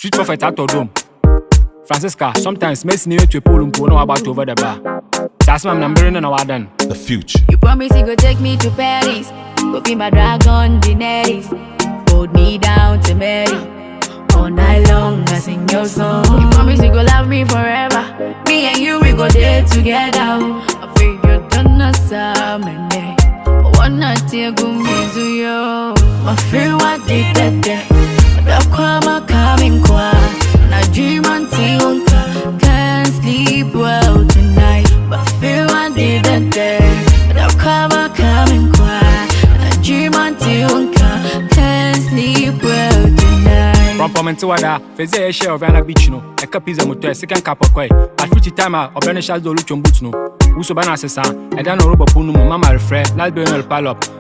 Street prophet at Dome. Francisca, sometimes makes me to a pool and know about over the bar. That's why I'm numbering on our done. The future. You promise you go take me to Paris. Go be my dragon, Daenerys. Hold me down to Mary. All night long, I sing your song. You promise you go love me forever. Me and you, we go there together. I feel you done a salmon day. One night, you go me to you. I feel what did that. The karma coming quiet. And I dream until can't sleep well tonight. But I feel what did that. The karma coming quiet. And I dream until can't sleep well tonight. From Pomento Wada, Fezia share of Anna Beach, no, a capiza motor, a second cup of quay. At 50 time, or Benisha do Luchon Boots, no. Uso Banasesa, and then a rubber punum, Mamma refresh, Lalbernal Palop,